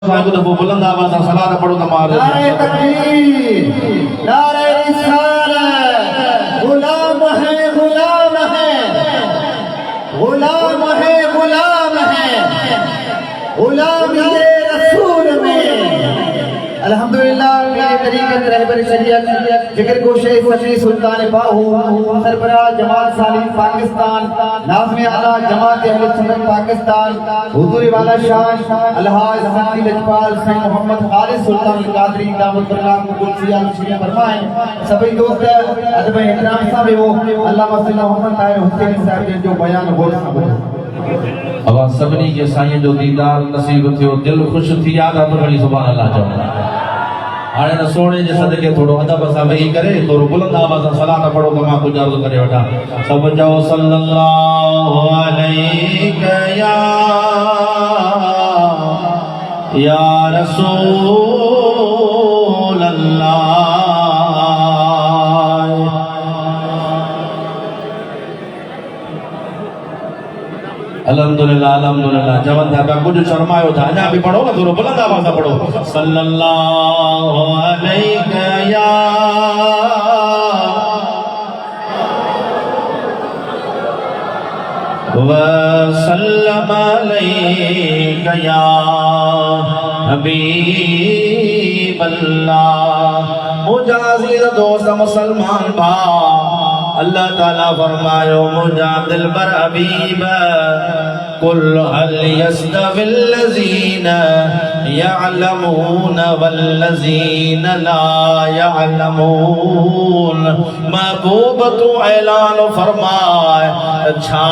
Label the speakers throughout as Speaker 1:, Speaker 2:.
Speaker 1: बुलंद आवाज़ सां सलात पढ़ो त मां
Speaker 2: नारे तकबीर, नारे रिसालत, गुलाम है गुलाम है, गुलाम है गुलाम है, गुलाम ये रसूल में। अल्हम्दुलिल्लाह मेरे तरीक़त रहबर शरीयत जिक्र गोशे फजली सुल्तान बाहू सरबराह जमात सालिम पाकिस्तान नाज़िम आला जमात अहले सुन्नत पाकिस्तान हुजूर वाला शान अलहाज हाजी लजपाल सिंह मोहम्मद खालिद सुल्तान कादरी दामद बरकात कुदसिया तशरीफ फरमाएं। सभी दोस्त अदब एहतराम सां वो अल्लामा सल्लल्लाहु मोहम्मद ताहिर हुसैन साहब जो बयान हो
Speaker 1: अब सभिनी के साईं जो दीदार नसीब थियो, दिल खुश थी आदा तो बड़ी सुभान अल्लाह चओ। हाणे न सोने जे सदके थोड़ो अदब सां वेही करे थोड़ो बुलंद आवाज़ सां सलात पढ़ो त मां गुज़ारिश करे वठां। सब चओ सल्लल्लाहु अलैहि या रसूल अल्लाह। अल्हम्दुलिल्लाह अल्हम्दुलिल्लाह जवन था कुछ शर्मायो था अञा भी पढ़ो ना थोड़ो बुलंद आवाज़ सां पढ़ो सल्लल्लाहु अलैहि या वसल्लम अलैहि या हबीब अल्लाह। मुजाहिद दोस्त मुसलमान भा अल्लाह ताला फरमायो मुझा दिल बर हबीब कुल हल यस्तविल लज़ीना यअलमून वल्लज़ीन ला यअलमून। महबूब तू ऐलान फरमाए छा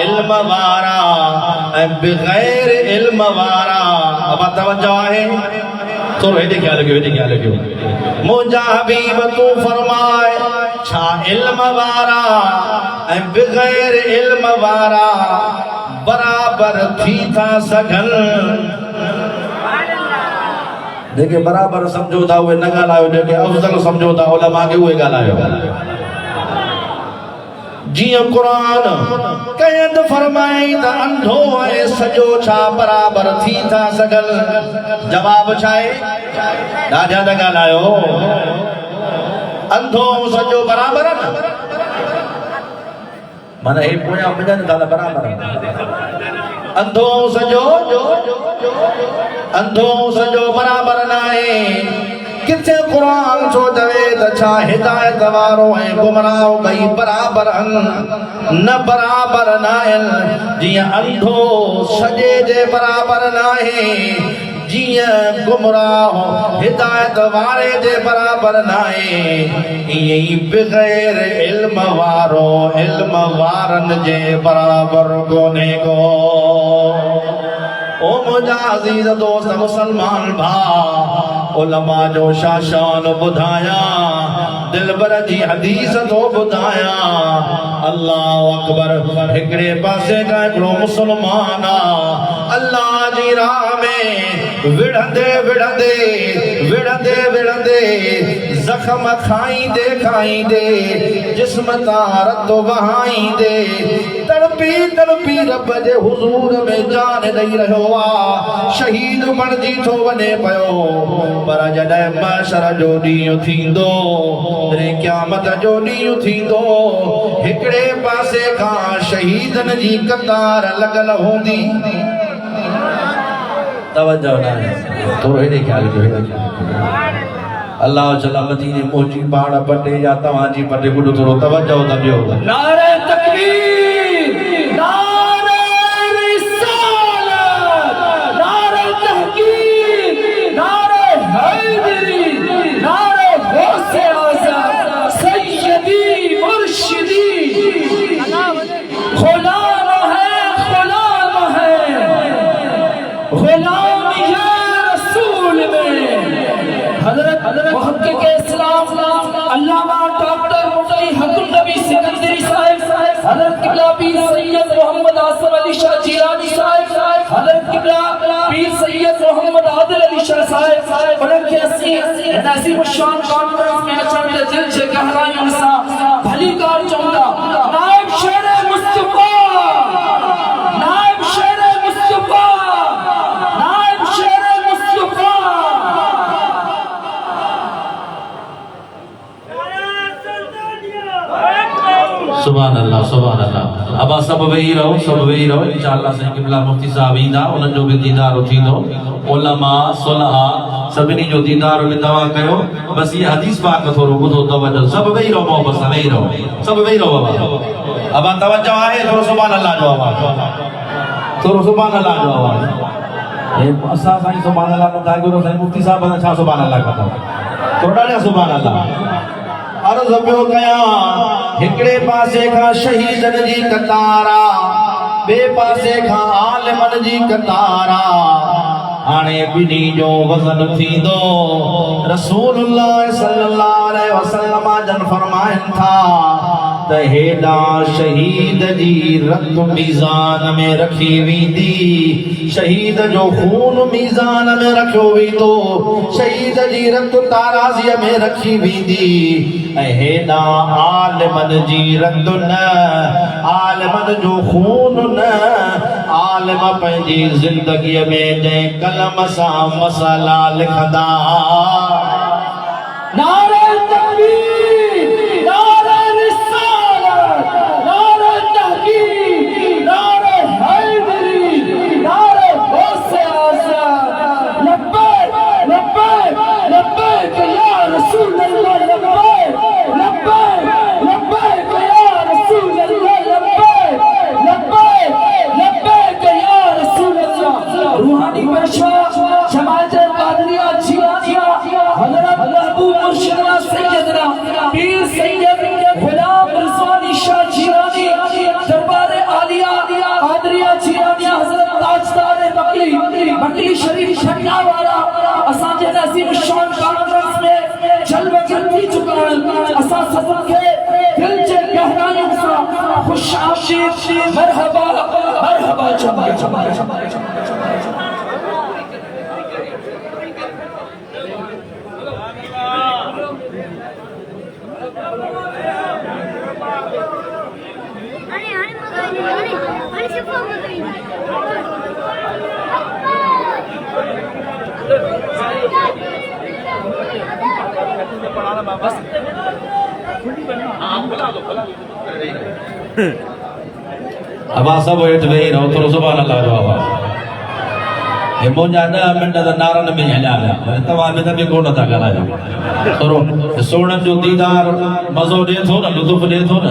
Speaker 1: इल्म वारा बगैर इल्म वारा। अब तवज्जो है तो हेॾे क्या लॻियो मुझा हबीब तू फरमाए छा इल्म वारा बगैर इल्म वारा बराबर थी था सघन। जेके बराबर समझो था उहे न ॻाल्हायो, जेके अफ़ज़ल समझो था उलमा खे उहे ॻाल्हायो। जियां कुरान कयद फरमाई त अंधो ऐं सजो छा बराबर थी था सघन। जवाब छा आहे? ॾाढा न ॻाल्हायो। अंधो सजो बराबर माना हे पोयां मिलनि था बराबर। अंधो सजो बराबर न आहे। किथे कुरान छो चवे त छा हिदायत वारो ऐं गुमराह ॿई बराबर न बराबर न आहिनि। जीअं अंधो सजे जे बराबर न आहे, जियां गुमराह हिदायत वारे जे बराबर न आहे, ईअं ई बग़ैर इल्म वारो इल्म वारनि जे बराबर कोन्हे को। ओ मुझा अज़ीज़ दोस्त मुसलमान भा उलमा जो शान बुधाया दिलबर जी हदीस तो बुधाया। अल्लाह अकबर हिकड़े पासे का हिकड़ो मुसलमान अल्लाह जी राह में विढ़ंदे विढ़ंदे विढ़ंदे विढ़ंदे जख्म खाईंदे जिस्म तारत वहाईंदे तड़पी तड़पी रब जे हुजूर में जान ॾेई रहियो आ। शहीद बणजी थो वञे पियो, पर जॾहिं महशर जो ॾींहुं थींदो, क़यामत जो ॾींहुं थींदो, हिकड़े पासे खां शहीदनि जी कतार लॻल हूंदी। तवज्जो न आहे थोरो हेॾे ख्याल कयो। अल्लाह चला मदीने मोजी पहाड़ पटे या तव्हांजी पटे गुॾो थोरो तवज्जो त ॾियो।
Speaker 2: नारे तकबीर, नारे रिसालत, नारे तहकीक, नारे हैदरी, नारे गौसे आज़म सैयदी मुर्शिदी। गुलाम है गुलाम या रसूल में। हज़रत मुहक्किक इस्लाम अल्लामा डॉक्टर मुफ्ती हकुल नबी सिकंदरी साहब, हज़रत किबला पीर सैयद मोहम्मद आसिम अली शाह जिलानी साहब, हज़रत किबला पीर सैयद मोहम्मद आदिल अली शाह साहब, उनके नसीब शान कॉन्फ्रेंस में अचण ते दिल जे गहराइयुनि सां भली कार चवंदा। नायब शेर मुस्तफा, नायब शेर मुस्तफा, नायब शेर मुस्तफा।
Speaker 1: सब वेही रहो इंशाअल्लाह साईं क़िबला मुफ्ती साहब ईंदा उन्हनि जो बि दीदार थींदो उलमा सुलहा सभिनी जो दीदार में दवा कयो बस ये हदीस पाक थोरो ॿुधो तवज्जो सब वेही रहो मोहब्बत सां वेही रहो सब वेही रहो बाबा अब तवज्जो आहे थोरो सुभान अल्लाह जो आवाज़ थोरो सुभान अल्लाह जो आवाज़ ए असां साईं सुभान अल्लाह कंदा आहियूं साईं मुफ्ती साहब छा सुभान अल्लाह कंदा थोरो ॾाढा सुभान अल्लाह अर्ज़ पियो कयां हिकिड़े पासे खां शहीदन जी कतारा ॿिए पासे खां आलिमन जी कतारा हाणे ॿिन्ही जो वज़न थींदो रसूलुल्लाह सल्लल्लाहु अलैहि वसल्लम जन फरमाइनि था त हेॾा शहीद जी रत मीज़ान में रखी वेंदी शहीद जो खून मीज़ान में रखियो वेंदो शहीद जी रत ताराज़ीअ में रखी वेंदी ऐं हेॾा आलिमन जी रत न आलिमन जो खून न आलिम पंहिंजी ज़िंदगीअ में जंहिं कलम सां मसला लिखंदा
Speaker 2: नारे तकबीर नारे रिसालत नारे तहकीक नारे हैदरी नारे गौसे आज़म लब्बैक लब्बैक लब्बैक या रसूल अल्लाह लब्बैक लब्बैक लब्बैक या रसूल अल्लाह लब्बैक लब्बैक लब्बैक या रसूल अल्लाह रूहानी पेशवा जमात कादरिया जिलानिया हज़रत महबूब मुर्शिदना सैयदना पीर सैयद गुलाम रिज़वानी शाह जिलानी दरबार आलिया कादरिया जिलानिया हज़रत ताजदार बकली शरीफ छन्ना वाला असां जे नसीब शान कॉन्फ्रेंस में जलवा थी चुका है असां सब के दिल जे गहराइयों से खुश आमदीद मरहबा मरहबा जमा जमा जमा
Speaker 1: अब सब हेठि वेही रहो थोरो सुभान अल्लाह जो आवाज़ हे मुंहिंजा 10 मिंट त नारनि में हलिया विया तव्हां में त बि कोन था ॻाल्हायो थोरो सोणनि जो दीदार मज़ो ॾिए थो न लुत्फ़ ॾिए थो न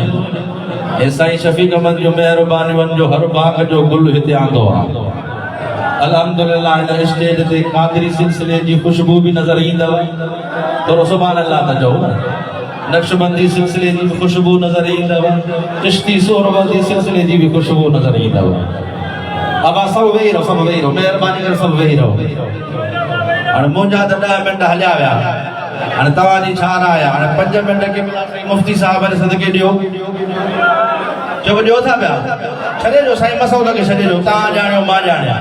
Speaker 1: हे साईं शफ़ीक़ अहमद जो महिरबानियुनि जो हर बाग़ जो गुल हिते आंदो आहे अल्हम्दुलिल्लाह हिन स्टेज ते कादरी सिलसिले जी ख़ुशबू बि नज़र ईंदव थोरो सुभान अल्लाह त चओ न नक्शबंदी सिलसिले जी भी खुशबू नजर ईंदव चिश्ती सोहरवर्दी सिलसिले जी भी खुशबू नजर ईंदव अब सब वेही रहो महिरबानी करे सब वेही रहो हाणे मुंहिंजा त 10 मिंट हलिया विया हाणे तव्हांजी छा राय आहे हाणे 5 मिंट के मुफ्ती साहब जे सदके ॾियो चओ ॾियो था पिया छॾे ॾियो साईं मसौद खे छॾे ॾियो तव्हां ॼाणियो मां ॼाणिया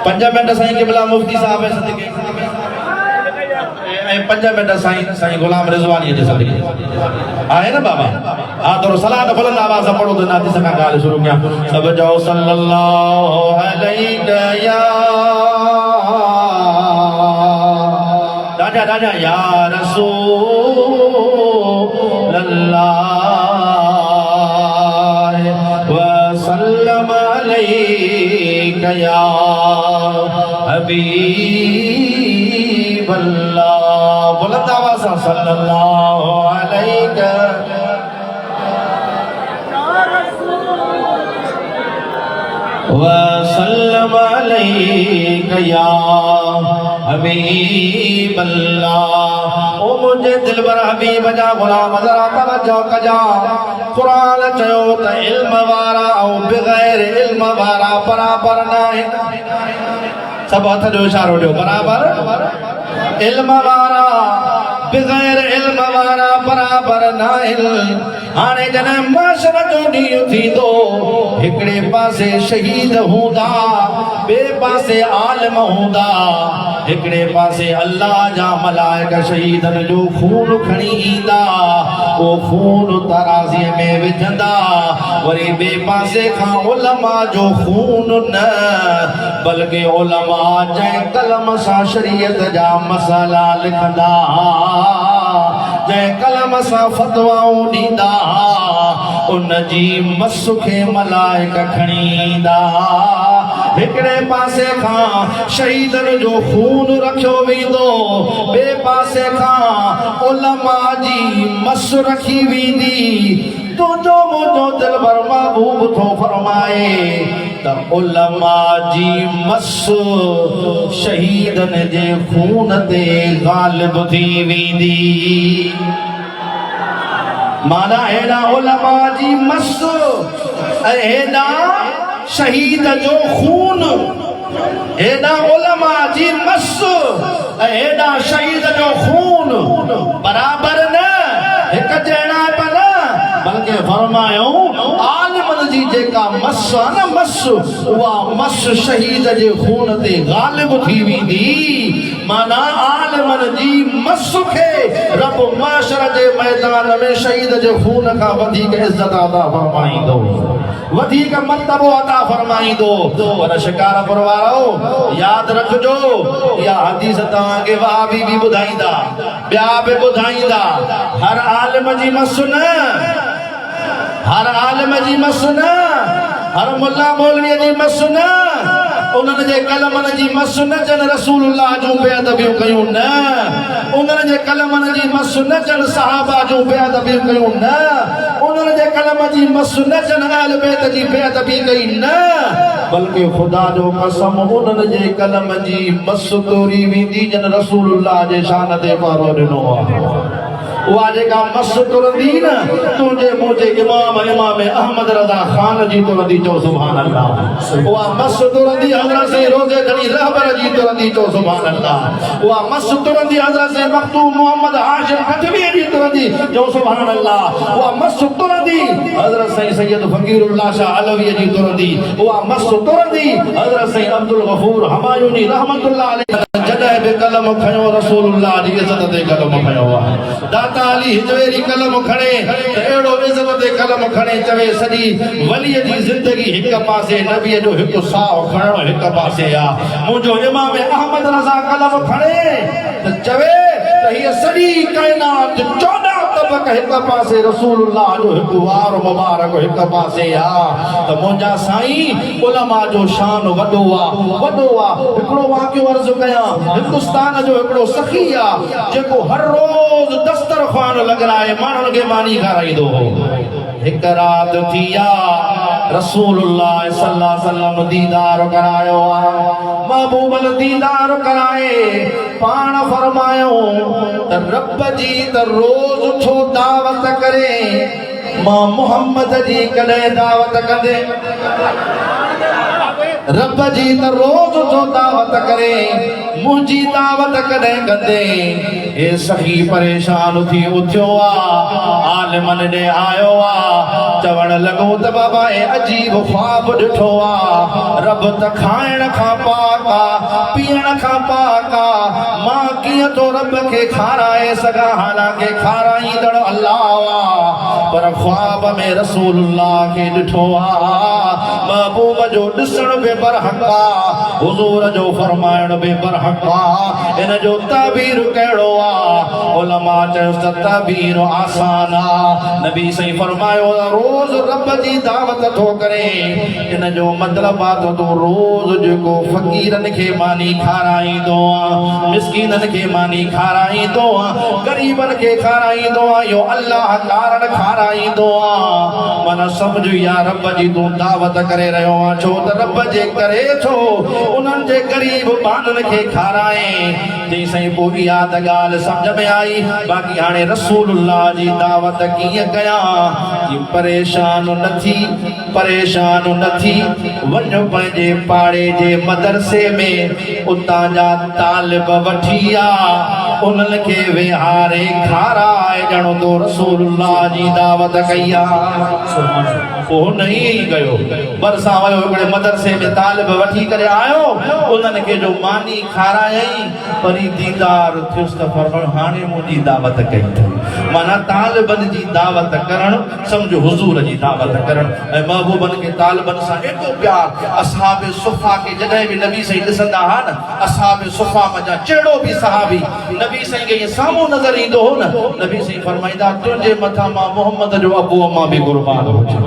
Speaker 1: 5 मिंट साईं क़िबला मुफ्ती साहब जे सदके 5 मिंट साईं गुलाम रिज़वानी जे सदके आहे न बाबा हाँ थोरो सलाह त बुलंद आवाज़ सां पढ़ो त नाती सखां ॻाल्हि शुरू कयां सब चओ सल्लल्लाहु अलैहि या दादा या रसूल अल्लाह व सल्लम अलैका या हबीब अल्लाह बुलंद आवाज़ सां सल्लल्लाहु अलैका वसल्लम अलैका या हबीब अल्लाह ओ मुझे दिलबर हबीब जा गुलाम जरा तवज्जो कजा कुरान चयो त इल्म वारा ऐं बग़ैर इल्म वारा बराबर न आहिनि सब हथ जो इशारो ॾियो बराबर इल्म वारा बग़ैर इल्म वारा बराबर न आहिनि हाणे जॾहिं माशर जो ॾींहुं थींदो हिकिड़े पासे शहीद हूंदा ॿिए पासे आलिम हूंदा हिकिड़े पासे अल्लाह जा मलाइक शहीदनि जो खून खणी ईंदा उहो खून तराज़ीअ में विझंदा वरी ॿिए पासे खां उलमा जो खून न बल्कि उलमा जंहिं कलम सां शरीयत जा मसला लिखंदा जंहिं कलम सां फतवाऊं ॾींदा उन जी मस खे मलाइका खणी ईंदा हिकिड़े पासे खां शहीदनि जो खून रखियो वेंदो ॿिए पासे खां उलमा जी मस रखी वेंदी तुंहिंजो मुंहिंजो दिलबर महबूब थो फरमाए त उलमा जी मस शहीदनि जे खून ते गालिब थी वेंदी माना हेॾा उलमा जी मस ऐं हेॾा शहीद जो खून हेॾा उलमा जी मस ऐं हेॾा शहीद जो खून बराबर न हिकु जहिड़ा बि न बल्कि फरमायूं आलिमनि जी जेका मस आहे न मस उहा मस शहीद जे खून ते गालिब थी वेंदी माना आलिमनि जी मस खे रब माशर जे मैदान में शहीद जे खून खां वधीक इज़त अता फरमाईंदो वधीक मर्तबो अता फरमाईंदो पर शिकारपुर वारो यादि रखिजो इहा हदीस तव्हांखे वहाबी बि ॿुधाईंदा ॿिया बि ॿुधाईंदा हर आलिम जी मस न हर आलिम जी मस न हर मुल्ला मौलवी जी मस न उन्हनि जे कलमनि जी मस न जन रसूलुल्लाह जूं बेअदबियूं कयूं न उन्हनि जे कलमनि जी मस न जन सहाबा जूं बेअदबियूं कयूं न उन्हनि जे कलम जी मस न जन अहल बैत जी बेअदबी कई न बल्कि ख़ुदा जो कसम उन्हनि जे कलम जी मस तोड़ी वेंदी जन रसूलुल्लाह जे शान ते पारो ॾिनो आहे उहा जेका मस तुरंदी न तुंहिंजे मुंहिंजे इमाम अहमद रज़ा ख़ान जी तुरंदी चओ सुभान अल्लाह उहा मस तुरंदी हज़रत से रोज़े घड़ी रहबर जी तुरंदी चओ सुभान अल्लाह उहा मस तुरंदी हज़रत से मखदूम मोहम्मद हाशिम खटवी जी तुरंदी चओ सुभान अल्लाह उहा मस तुरंदी हज़रत साईं सैयद फ़कीरुल्लाह शाह अलवी जी तुरंदी उहा मस तुरंदी हज़रत साईं अब्दुल गफूर हमायूनी रहमतुल्लाह अलैहि जॾहिं बि कलम खयो रसूलुल्लाह जी इज़त ते कलम खयो आहे दाता अली हिजवेरी कलम खणे त अहिड़ो इज़त ते कलम खणे चवे सॼी वलीअ जी ज़िंदगी हिकु पासे नबीअ जो हिकु साहु खणणु हिकु पासे आहे मुंहिंजो इमाम अहमद रज़ा कलम खणे त चवे त हीअ सॼी काइनात 14 तबक हिकु पासे रसूलुल्लाह जो हिकु वार मुबारक हिकु पासे आहे त मुंहिंजा साईं उलमा जो शान वॾो आहे हिकिड़ो वाक़ियो अर्ज़ु कयां हिंदुस्तान जो हिकिड़ो सखी आहे जेको हर रोज़ दस्तरख़्वान लॻाए माण्हुनि खे मानी खाराईंदो हो हिकु राति थी आहे रसूलुल्लाह सल्लल्लाहु अलैहि वसल्लम दीदार करायो आहे महबूब दीदार कराए पाण फरमायो त रब जी त रोज़ उथो दावत करे मां मोहम्मद जी कॾहिं दावत कंदे रब जी त रोज़ उथो दावत करे मुंहिंजी दावत कॾहिं कंदे हे सखी परेशान थी उथियो आहे आलिमनि ॾे आयो आहे चवण लॻो त बाबा ए अजीब ख्वाब ॾिठो आहे रब त खाइण खां पाक आहे पीअण खां पाक आहे मां कीअं थो रब खे खाराए सघां हालांकि खाराईंदड़ अल्लाह आहे पर ख्वाब में रसूलुल्लाह खे ॾिठो आहे महबूब जो ॾिसण बि बरहक़ आहे हुज़ूर जो फरमाइण बि बरहक़ आहे इन जो ताबीर कहिड़ो आहे उलमा चयो त ताबीर आसान आहे नबी सही फरमायो रोज़ रब जी दावत थो करे इन जो मतिलबु आहे त तूं रोज़ जेको फ़क़ीरनि खे मानी खाराईंदो आहे मिस्कीननि खे मानी खाराईंदो आहे ग़रीबनि खे खाराईंदो आहे इहो अल्लाह कारण खाराईंदो आहे माना सम्झ या रब जी तूं दावत करे रहियो आहे छो त रब जे करे छो उन्हनि जे ग़रीब माण्हुनि खे खाराए चई साईं पोइ इहा त ॻाल्हि सम्झ में आई बाक़ी हाणे रसूलुल्लाह जी दावत कीअं कयां कि परेशान न थी वञो पंहिंजे पाड़े जे मदरसे में उतां जा तालिब वठी आ उन्हनि खे विहारे खाराए ॼणो तो रसूलुल्लाह जी दावत कई आहे वो नहीं गयो बरसा वयो हिकिड़े मदरसे में तालिब वठी करे आयो उन्हनि खे जो मानी खारायई वरी दीदार थियुसि त फरमायो हाणे मुंहिंजी दावत कई अथई माना तालिबनि जी दावत करणु सम्झो हुज़ूर जी दावत करणु ऐं महबूबनि खे तालिबनि सां एॾो प्यार असहाब सुफ़ा खे जॾहिं बि नबी साईं ॾिसंदा हुआ न असहाब सुफ़ा मजा चेड़ो बि सहाबी नबी साईं खे साम्हूं नज़र ईंदो हो न नबी साईं फरमाईंदा तुंहिंजे मथां मां मोहम्मद जो अबू अम्मा बि कुर्बान हुजे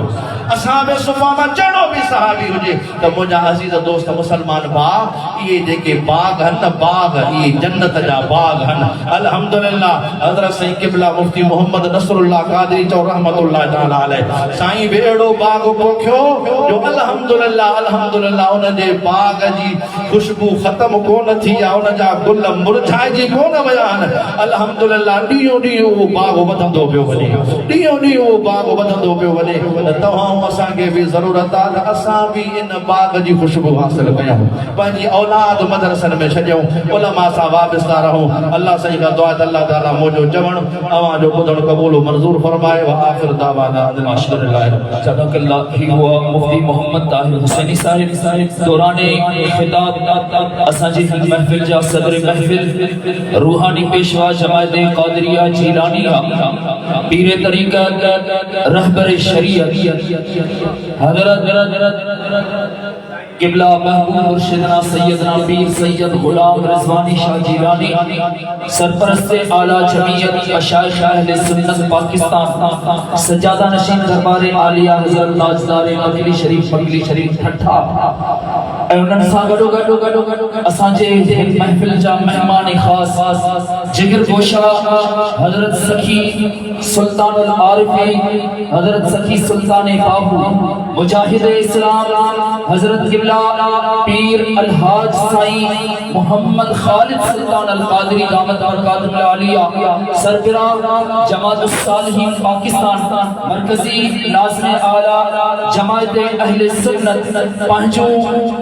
Speaker 1: असहाब सुफ़ा मां चेड़ो बि सहाबी हुजे त मुंहिंजा अज़ीज़ दोस्त मुसलमान भाउ इहे जेके बाग आहिनि न बाग इहे जन्नत जा बाग आहिनि अल्हम्दुलिल्लाह हज़रत साईं क़िबला मुफ्ती मोहम्मद नसरुल्लाह क़ादरी चओ रहमतुल्लाह तआला अलैह साईं बि अहिड़ो बाग पोखियो जो अल्हम्दुलिल्लाह अल्हम्दुलिल्लाह उन जे बाग जी खुशबू ख़त्म कोन थी आहे उन जा गुल मुरझाइजी कोन विया आहिनि अल्हम्दुलिल्लाह ॾींहों ॾींहुं उहो बाग वधंदो पियो वञे ॾींहों ॾींहुं उहो बाग वधंदो पियो वञे त तव्हां असांखे बि ज़रूरत आहे त असां बि इन बाग जी खुशबू हासिल कयूं पंहिंजी औलाद मदरसनि में छॾियूं उलमा सां वाबस्ता रहूं अल्लाह साईं खां दुआ त अल्लाह ताला मुंहिंजो चवणु अवां जो ॿुधणु क़बूल मंज़ूर फरमाए व आख़िर दावाना अल्हम्दुलिल्लाह
Speaker 3: सदक़ल्लाह ही हुआ मुफ्ती मोहम्मद ताहिर हुसैनी साहिब दौराने खिताब असांजी महफिल जा सदर महफिल रूहानी पेशवा जमात क़ादरिया जीलानी पीर तरीक़त रहबर शरीयत हज़रत क़िबला महबूब मुर्शिदना सैयदना पीर सैयद गुलाम रिज़वानी शाह जीलानी सरपरस्त आला जमीयत मशाइख अहले सुन्नत पाकिस्तान सज्जादा नशीन दरबार आलिया हज़रत ताजदार मकली शरीफ ठठा ऐं उन्हनि सां गॾो असांजे महफ़िल जा मेहमान ख़ास जिगर गोशा हज़रत सखी सुल्तानुल आरिफ़ीन हज़रत सखी सुल्तान बाहू मुजाहिद इस्लाम हज़रत क़िबला पीर अलहाज साईं मोहम्मद खालिद सुल्तान अल क़ादरी दामत बरकातुहुल आलिया सरबराह जमात सालिहीन पाकिस्तान मरकजी नाज़िर आला जमात अहले सुन्नत पंहिंजो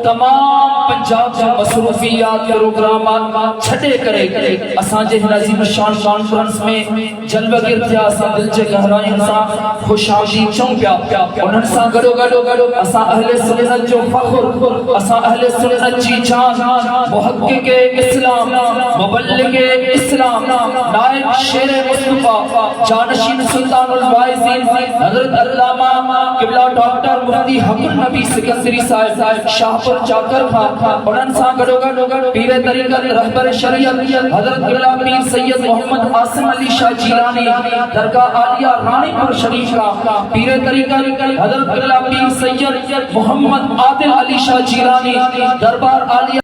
Speaker 3: तमाम पंजाब जा मसरूफियात प्रोग्राम छॾे करे असांजे हिन अज़ीम शान कॉन्फ्रेंस में जलवगिर थिया असां दिल जे गहराइयुनि सां ख़ुशामदी चऊं पिया उन्हनि सां गॾो असां अहले सुन्नत जो फ़ख्र असां अहले सुन्नत जी जान मुहक़्क़िक़ इस्लाम मुबल्लिग़ इस्लाम नाइब शेर मुस्तफ़ा जानशीन सुल्तानुल वाइज़ीन हज़रत अल्लामा क़िबला डॉक्टर मुफ्ती हक़ुल नबी सिकंदरी साहिब शाहपुर जाकर खां उन्हनि सां गॾो पीर तरीक़त रहबर शरीयत हज़रत क़िबला पीर सैयद मोहम्मद आसिम अली शाह जीलानी दरगाह आलिया रानीपुर शरीफ का पीर तरीक़त हज़रत क़िबला पीर सैयद मोहम्मद आदिल अली शाह जीलानी दरबार आलिया